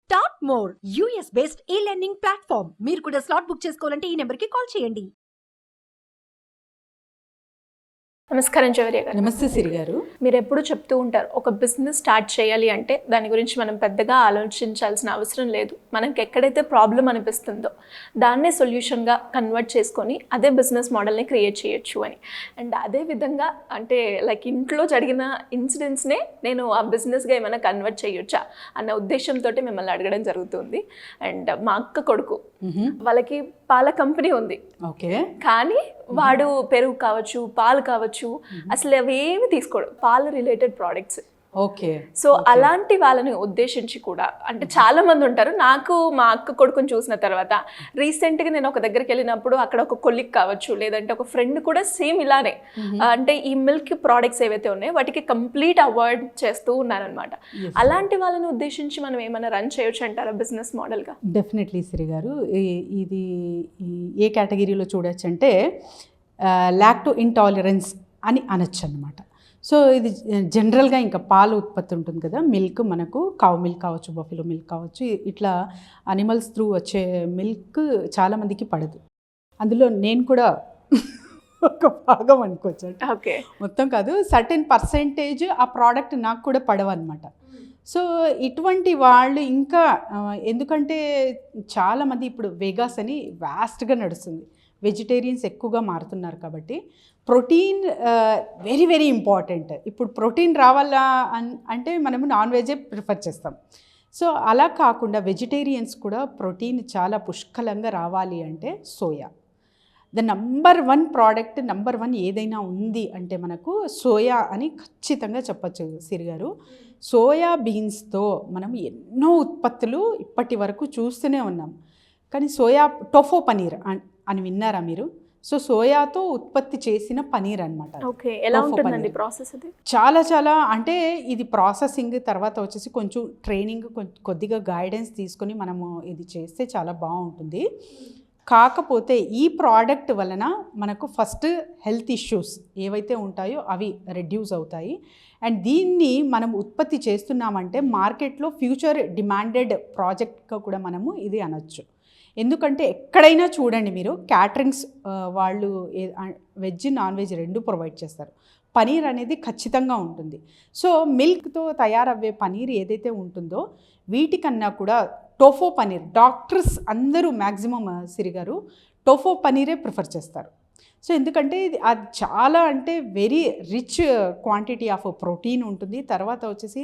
Start more US based ఈ learning platform. మీరు కూడా స్లాట్ బుక్ చేసుకోవాలంటే ఈ నెంబర్కి కాల్ చేయండి. నమస్కారం జవరియా గారు. నమస్తే సిరి గారు. మీరు ఎప్పుడు చెప్తూ ఉంటారు ఒక బిజినెస్ స్టార్ట్ చేయాలి అంటే దాని గురించి మనం పెద్దగా ఆలోచించాల్సిన అవసరం లేదు, మనకి ఎక్కడైతే ప్రాబ్లం అనిపిస్తుందో దాన్నే సొల్యూషన్గా కన్వర్ట్ చేసుకొని అదే బిజినెస్ మోడల్ని క్రియేట్ చేయొచ్చు అని. అండ్ అదే విధంగా అంటే లైక్ ఇంట్లో జరిగిన ఇన్సిడెంట్స్నే నేను ఆ బిజినెస్గా ఏమైనా కన్వర్ట్ చేయొచ్చా అన్న ఉద్దేశంతో మిమ్మల్ని అడగడం జరుగుతుంది. అండ్ మా అక్క కొడుకు వాళ్ళకి పాల కంపెనీ ఉంది, ఓకే, కానీ వాడు పెరుగు కావచ్చు, పాలు కావచ్చు, అసలు అవి ఏమి తీసుకోడు, పాల రిలేటెడ్ ప్రోడక్ట్స్. ఓకే. సో అలాంటి వాళ్ళని ఉద్దేశించి కూడా అంటే చాలా మంది ఉంటారు. నాకు మా అక్క కొడుకుని చూసిన తర్వాత రీసెంట్గా నేను ఒక దగ్గరికి వెళ్ళినప్పుడు అక్కడ ఒక కొలిక్ కావచ్చు, లేదంటే ఒక ఫ్రెండ్ కూడా సేమ్ ఇలానే అంటే ఈ మిల్క్ ప్రోడక్ట్స్ ఏవైతే ఉన్నాయో వాటికి కంప్లీట్ అవాయిడ్ చేస్తూ ఉన్నారనమాట. అలాంటి వాళ్ళని ఉద్దేశించి మనం ఏమైనా రన్ చేయొచ్చు అంటారా బిజినెస్ మోడల్గా? డెఫినెట్లీ సిరి గారు. ఇది ఏ కేటగిరీలో చూడొచ్చు అంటే లాక్టో ఇంటాలరెన్స్ అని అనొచ్చు అనమాట. సో ఇది జనరల్గా ఇంకా పాల ఉత్పత్తి ఉంటుంది కదా, మిల్క్, మనకు కౌ మిల్క్ కావచ్చు, బఫెలో మిల్క్ కావచ్చు, ఇట్లా అనిమల్స్ త్రూ వచ్చే మిల్క్ చాలామందికి పడదు. అందులో నేను కూడా ఒక భాగం అనుకోవచ్చు. ఓకే, మొత్తం కాదు, సర్టెన్ పర్సెంటేజ్ ఆ ప్రోడక్ట్ నాకు కూడా పడవన్నమాట. సో ఇటువంటి వాళ్ళు ఇంకా ఎందుకంటే చాలామంది ఇప్పుడు వెగాస్ అని వాస్ట్గా నడుస్తుంది, వెజిటేరియన్స్ ఎక్కువగా మారుతున్నారు కాబట్టి ప్రోటీన్ వెరీ వెరీ ఇంపార్టెంట్. ఇప్పుడు ప్రోటీన్ రావాలా అంటే మనము నాన్ వెజే ప్రిఫర్ చేస్తాం. సో అలా కాకుండా వెజిటేరియన్స్ కూడా ప్రోటీన్ చాలా పుష్కలంగా రావాలి అంటే soya the number 1 product, number 1 ఏదైనా ఉంది అంటే మనకు సోయా అని ఖచ్చితంగా చెప్పచ్చు సిరి గారు. సోయా బీన్స్తో మనం ఎన్నో ఉత్పత్తులు ఇప్పటి వరకు చూస్తూనే ఉన్నాం. కానీ సోయా టోఫో పనీర్ అని విన్నారా మీరు? సో సోయాతో ఉత్పత్తి చేసిన పనీర్ అనమాట. ఓకే, ఎలా ఉంటుందండి ప్రాసెస్? అది చాలా అంటే ఇది ప్రాసెసింగ్ తర్వాత వచ్చేసి కొంచెం ట్రైనింగ్, కొద్దిగా గైడెన్స్ తీసుకొని మనము ఇది చేస్తే చాలా బాగుంటుంది. కాకపోతే ఈ ప్రోడక్ట్ వలన మనకు ఫస్ట్ హెల్త్ ఇష్యూస్ ఏవైతే ఉంటాయో అవి రెడ్యూస్ అవుతాయి. అండ్ దీన్ని మనం ఉత్పత్తి చేస్తున్నామంటే మార్కెట్లో ఫ్యూచర్ డిమాండెడ్ ప్రాజెక్ట్గా కూడా మనము ఇది అనొచ్చు. ఎందుకంటే ఎక్కడైనా చూడండి మీరు, క్యాటరింగ్స్ వాళ్ళు వెజ్ నాన్ వెజ్ 2 ప్రొవైడ్ చేస్తారు. పనీర్ అనేది ఖచ్చితంగా ఉంటుంది. సో మిల్క్తో తయారయ్యే పనీర్ ఏదైతే ఉంటుందో వీటికన్నా కూడా టోఫో పనీర్, డాక్టర్స్ అందరూ మ్యాక్సిమం సిరి గారు టోఫో పనీరే ప్రిఫర్ చేస్తారు. సో ఎందుకంటే అది చాలా అంటే very rich quantity of protein ఉంటుంది. తర్వాత వచ్చేసి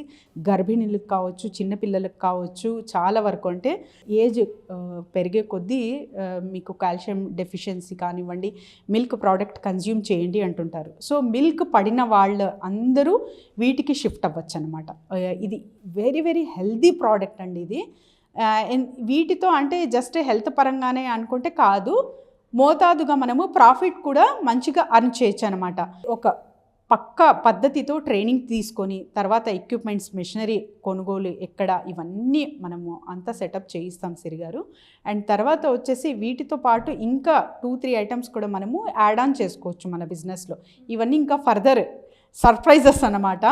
గర్భిణీలకు కావచ్చు, చిన్నపిల్లలకు కావచ్చు, చాలా వరకు అంటే ఏజ్ పెరిగే కొద్దీ మీకు కాల్షియం డెఫిషియన్సీ కానివ్వండి, మిల్క్ ప్రోడక్ట్ కన్జ్యూమ్ చేయండి అంటుంటారు. సో మిల్క్ పడిన వాళ్ళు అందరూ వీటికి షిఫ్ట్ అవ్వచ్చు అనమాట. ఇది వెరీ వెరీ హెల్దీ ప్రోడక్ట్ అండి ఇది. వీటితో అంటే జస్ట్ హెల్త్ పరంగానే అనుకుంటే కాదు, మోతాదుగా మనము ప్రాఫిట్ కూడా మంచిగా అర్న్ చేయొచ్చు అనమాట. ఒక పక్క పద్ధతితో ట్రైనింగ్ తీసుకొని తర్వాత ఎక్విప్మెంట్స్, మెషినరీ కొనుగోలు ఎక్కడ, ఇవన్నీ మనము అంతా సెటప్ చేయిస్తాం సిరి గారు. అండ్ తర్వాత వచ్చేసి వీటితో పాటు ఇంకా 2-3 ఐటమ్స్ కూడా మనము యాడ్ ఆన్ చేసుకోవచ్చు మన బిజినెస్లో. ఇవన్నీ ఇంకా ఫర్దర్ సర్ప్రైజెస్ అన్నమాట.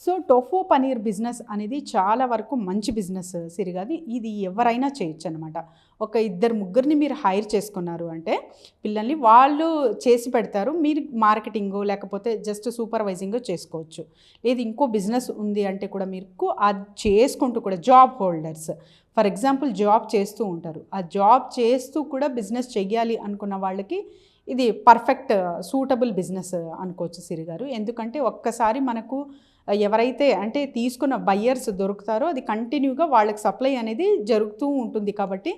సో టోఫో పనీర్ బిజినెస్ అనేది చాలా వరకు మంచి బిజినెస్ సిరిగాది. ఇది ఎవరైనా చేయొచ్చు అనమాట. ఒక 2-3 మీరు హైర్ చేసుకున్నారు అంటే పిల్లల్ని, వాళ్ళు చేసి పెడతారు, మీరు మార్కెటింగో లేకపోతే జస్ట్ సూపర్వైజింగో చేసుకోవచ్చు. లేదు ఇంకో బిజినెస్ ఉంది అంటే కూడా మీకు అది చేసుకుంటూ కూడా, job holders for example job చేస్తూ ఉంటారు, ఆ జాబ్ చేస్తూ కూడా బిజినెస్ చెయ్యాలి అనుకున్న వాళ్ళకి ఇది పర్ఫెక్ట్ సూటబుల్ బిజినెస్ అనుకోవచ్చు సిరి గారు. ఎందుకంటే ఒక్కసారి మనకు ఎవరైతే అంటే తీసుకున్న బయ్యర్స్ దొరుకుతారో అది కంటిన్యూగా వాళ్ళకి సప్లై అనేది జరుగుతూ ఉంటుంది. కాబట్టి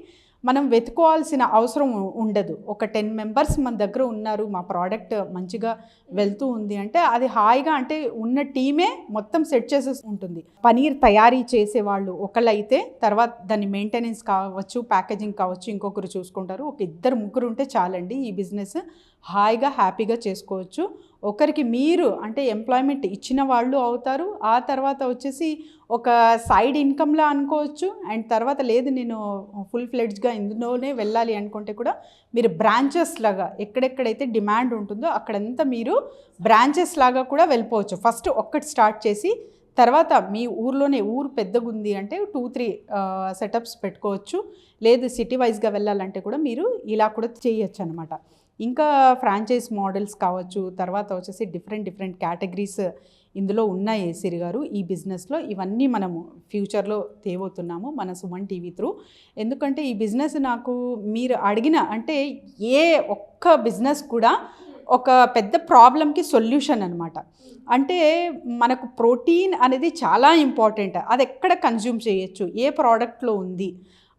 మనం వెతుకోవాల్సిన అవసరం ఉండదు. ఒక 10 మెంబర్స్ మన దగ్గర ఉన్నారు, మా ప్రోడక్ట్ మంచిగా వెళ్తూ ఉంది అంటే అది హాయిగా అంటే ఉన్న టీమే మొత్తం సెట్ చేసేసి ఉంటుంది. పనీర్ తయారీ చేసేవాళ్ళు ఒకళ్ళైతే తర్వాత దాన్ని మెయింటెనెన్స్ కావచ్చు, ప్యాకేజింగ్ కావచ్చు ఇంకొకరు చూసుకుంటారు. ఒక 2-3 ఉంటే చాలండి, ఈ బిజినెస్ హాయిగా హ్యాపీగా చేసుకోవచ్చు. ఒకరికి మీరు అంటే ఎంప్లాయ్మెంట్ ఇచ్చిన వాళ్ళు అవుతారు. ఆ తర్వాత వచ్చేసి ఒక సైడ్ ఇన్కమ్లా అనుకోవచ్చు. అండ్ తర్వాత లేదు నేను ఫుల్ ఫ్లెడ్జ్గా ఇందులోనే వెళ్ళాలి అనుకుంటే కూడా మీరు బ్రాంచెస్ లాగా ఎక్కడెక్కడైతే డిమాండ్ ఉంటుందో అక్కడంతా మీరు బ్రాంచెస్ లాగా కూడా వెళ్ళిపోవచ్చు. ఫస్ట్ ఒక్కటి స్టార్ట్ చేసి తర్వాత మీ ఊర్లోనే ఊరు పెద్దగా ఉంది అంటే 2-3 సెటప్స్ పెట్టుకోవచ్చు. లేదు సిటీ వైజ్గా వెళ్ళాలంటే కూడా మీరు ఇలా కూడా చేయొచ్చు అనమాట. ఇంకా ఫ్రాంచైజ్ మోడల్స్ కావచ్చు, తర్వాత వచ్చేసి డిఫరెంట్ కేటగిరీస్ ఇందులో ఉన్నాయి సిరి గారు ఈ బిజినెస్లో. ఇవన్నీ మనము ఫ్యూచర్లో తేబోతున్నాము మన సుమన్ టీవీ త్రూ. ఎందుకంటే ఈ బిజినెస్ నాకు మీరు అడిగిన అంటే ఏ ఒక్క బిజినెస్ కూడా ఒక పెద్ద ప్రాబ్లంకి సొల్యూషన్ అనమాట. అంటే మనకు ప్రోటీన్ అనేది చాలా ఇంపార్టెంట్, అది ఎక్కడ కన్జ్యూమ్ చేయొచ్చు, ఏ ప్రోడక్ట్లో ఉంది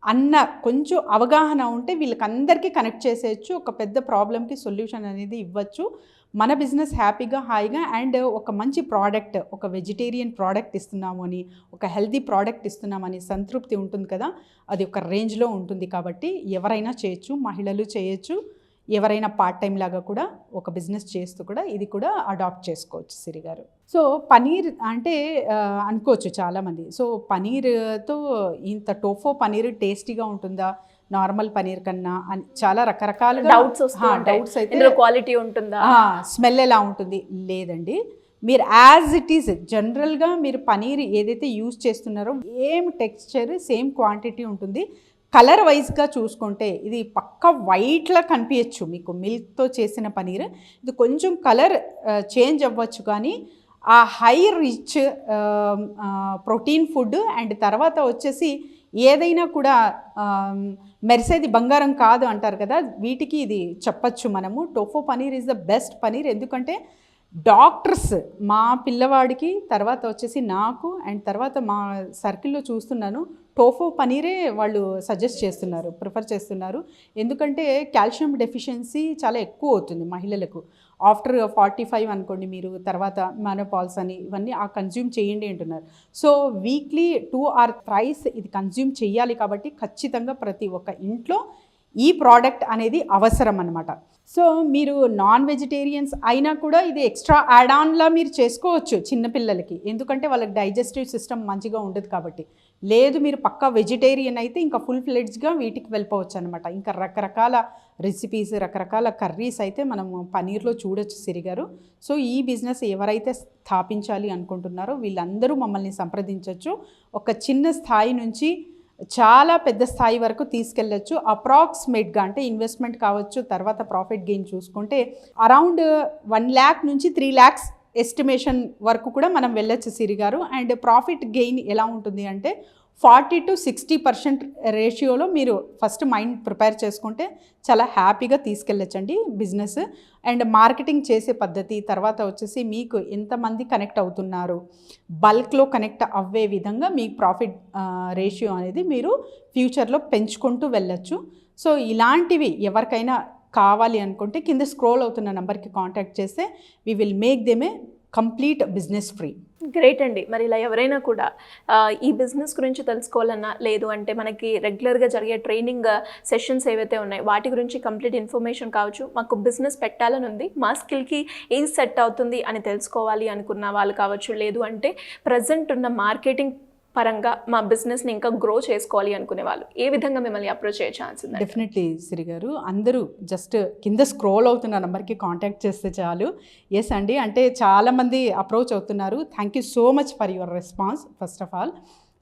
అన్న కొంచెం అవగాహన ఉంటే వీళ్ళకందరికీ కనెక్ట్ చేసేయచ్చు, ఒక పెద్ద ప్రాబ్లంకి సొల్యూషన్ అనేది ఇవ్వచ్చు. మన బిజినెస్ హ్యాపీగా హాయిగా అండ్ ఒక మంచి ప్రోడక్ట్, ఒక వెజిటేరియన్ ప్రోడక్ట్ ఇస్తున్నాము అని, ఒక హెల్తీ ప్రోడక్ట్ ఇస్తున్నామని సంతృప్తి ఉంటుంది కదా, అది ఒక రేంజ్లో ఉంటుంది. కాబట్టి ఎవరైనా చేయొచ్చు, మహిళలు చేయొచ్చు, ఎవరైనా పార్ట్ టైం లాగా కూడా ఒక బిజినెస్ చేస్తూ కూడా ఇది కూడా అడాప్ట్ చేసుకోవచ్చు సిరి గారు. సో పనీర్ అంటే అనుకోవచ్చు చాలామంది, సో పనీర్తో ఇంత టోఫో పనీర్ టేస్టీగా ఉంటుందా నార్మల్ పనీర్ కన్నా అని చాలా రకరకాల డౌట్స్ అయితే క్వాలిటీ ఉంటుందా, స్మెల్ ఎలా ఉంటుంది. లేదండి, మీరు యాజ్ ఇట్ ఈజ్ జనరల్గా మీరు పనీర్ ఏదైతే యూజ్ చేస్తున్నారో సేమ్ టెక్స్చర్ సేమ్ క్వాంటిటీ ఉంటుంది. కలర్ వైజ్గా చూసుకుంటే ఇది పక్క వైట్లా కనిపించచ్చు మీకు మిల్క్తో చేసిన పనీర్. ఇది కొంచెం కలర్ చేంజ్ అవ్వచ్చు కానీ ఆ high rich protein food and తర్వాత వచ్చేసి ఏదైనా కూడా మెరిసేది బంగారం కాదు అంటారు కదా, వీటికి ఇది చెప్పచ్చు మనము. Tofu paneer is the best paneer. ఎందుకంటే డాక్టర్స్ మా పిల్లవాడికి తర్వాత వచ్చేసి నాకు అండ్ తర్వాత మా సర్కిల్లో చూస్తున్నాను టోఫో పనీరే వాళ్ళు సజెస్ట్ చేస్తున్నారు, ప్రిఫర్ చేస్తున్నారు. ఎందుకంటే కాల్షియం డెఫిషియన్సీ చాలా ఎక్కువ అవుతుంది మహిళలకు ఆఫ్టర్ 45 అనుకోండి మీరు, తర్వాత మెనోపాజ్ అని ఇవన్నీ కన్జ్యూమ్ చేయండి అంటున్నారు. సో వీక్లీ 2 or 3 ఇది కన్జ్యూమ్ చేయాలి. కాబట్టి ఖచ్చితంగా ప్రతి ఒక్క ఇంట్లో ఈ ప్రోడక్ట్ అనేది అవసరం అన్నమాట. సో మీరు నాన్ వెజిటేరియన్స్ అయినా కూడా ఇది ఎక్స్ట్రా యాడ్ ఆన్లా మీరు చేసుకోవచ్చు చిన్నపిల్లలకి, ఎందుకంటే వాళ్ళకి డైజెస్టివ్ సిస్టమ్ మంచిగా ఉండదు కాబట్టి. లేదు మీరు పక్కా వెజిటేరియన్ అయితే ఇంకా ఫుల్ ఫ్లెడ్జ్గా వీటికి వెళ్ళిపోవచ్చు అనమాట. ఇంకా రకరకాల రెసిపీస్, రకరకాల కర్రీస్ అయితే మనము పనీర్లో చూడొచ్చు సిరి గారు. సో ఈ బిజినెస్ ఎవరైతే స్థాపించాలి అనుకుంటున్నారో వీళ్ళందరూ మమ్మల్ని సంప్రదించవచ్చు. ఒక చిన్న స్థాయి నుంచి చాలా పెద్ద స్థాయి వరకు తీసుకెళ్ళచ్చు. అప్రాక్సిమేట్గా అంటే ఇన్వెస్ట్మెంట్ కావచ్చు, తర్వాత ప్రాఫిట్ గెయిన్ చూసుకుంటే అరౌండ్ 1 lakh నుంచి 3 lakhs ఎస్టిమేషన్ వరకు కూడా మనం వెళ్ళొచ్చు సిరి గారు. అండ్ ప్రాఫిట్ గెయిన్ ఎలా ఉంటుంది అంటే 40 to 60% రేషియోలో మీరు ఫస్ట్ మైండ్ ప్రిపేర్ చేసుకుంటే చాలా హ్యాపీగా తీసుకెళ్ళచ్చండి బిజినెస్. అండ్ మార్కెటింగ్ చేసే పద్ధతి, తర్వాత వచ్చేసి మీకు ఎంతమంది కనెక్ట్ అవుతున్నారు, బల్క్లో కనెక్ట్ అవ్వే విధంగా మీ ప్రాఫిట్ రేషియో అనేది మీరు ఫ్యూచర్లో పెంచుకుంటూ వెళ్ళచ్చు. సో ఇలాంటివి ఎవరికైనా కావాలి అనుకుంటే కింద స్క్రోల్ అవుతున్న నెంబర్కి కాంటాక్ట్ చేస్తే we will make them A complete business free. Great అండి. మరి ఇలా ఎవరైనా కూడా ఈ బిజినెస్ గురించి తెలుసుకోవాలన్నా, లేదు అంటే మనకి రెగ్యులర్గా జరిగే ట్రైనింగ్ సెషన్స్ ఏవైతే ఉన్నాయో వాటి గురించి కంప్లీట్ ఇన్ఫర్మేషన్ కావచ్చు, మాకు బిజినెస్ పెట్టాలని ఉంది, మా స్కిల్కి ఏది సెట్ అవుతుంది అని తెలుసుకోవాలి అనుకున్న వాళ్ళు కావచ్చు, లేదు అంటే ప్రజెంట్ ఉన్న మార్కెటింగ్ పరంగా మా బిజినెస్ని ఇంకా గ్రో చేసుకోవాలి అనుకునే వాళ్ళు ఏ విధంగా మిమ్మల్ని అప్రోచ్ అయ్యే ఛాన్స్ ఉంది? డెఫినెట్లీ సిరి గారు, అందరూ జస్ట్ కింద స్క్రోల్ అవుతున్న నెంబర్కి కాంటాక్ట్ చేస్తే చాలు. ఎస్ అండి, అంటే చాలామంది అప్రోచ్ అవుతున్నారు. Thank you so much for your response first of all.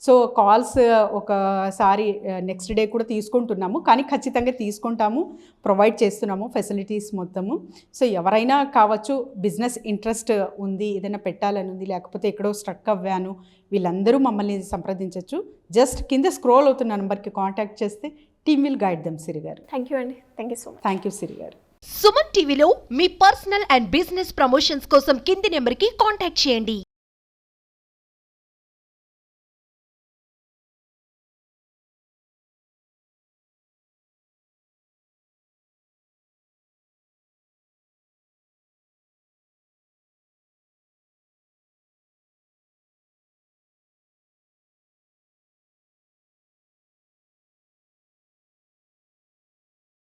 So calls ఒకసారి నెక్స్ట్ డే కూడా తీసుకుంటున్నాము, కానీ ఖచ్చితంగా తీసుకుంటాము, ప్రొవైడ్ చేస్తున్నాము ఫెసిలిటీస్ మొత్తము. సో ఎవరైనా కావచ్చు, బిజినెస్ ఇంట్రెస్ట్ ఉంది, ఏదైనా పెట్టాలని ఉంది, లేకపోతే ఎక్కడో స్ట్రక్ అవ్వాను, వీళ్ళందరూ మమ్మల్ని సంప్రదించవచ్చు. జస్ట్ కింద స్క్రోల్ అవుతున్న నెంబర్కి కాంటాక్ట్ చేస్తే team will guide them Siri garu. Thank you అండి. Thank you so much. Thank you Siri garu. Suman టీవీలో మీ పర్సనల్ అండ్ బిజినెస్ ప్రమోషన్స్ కోసం కింది నెంబర్కి కాంటాక్ట్ చేయండి.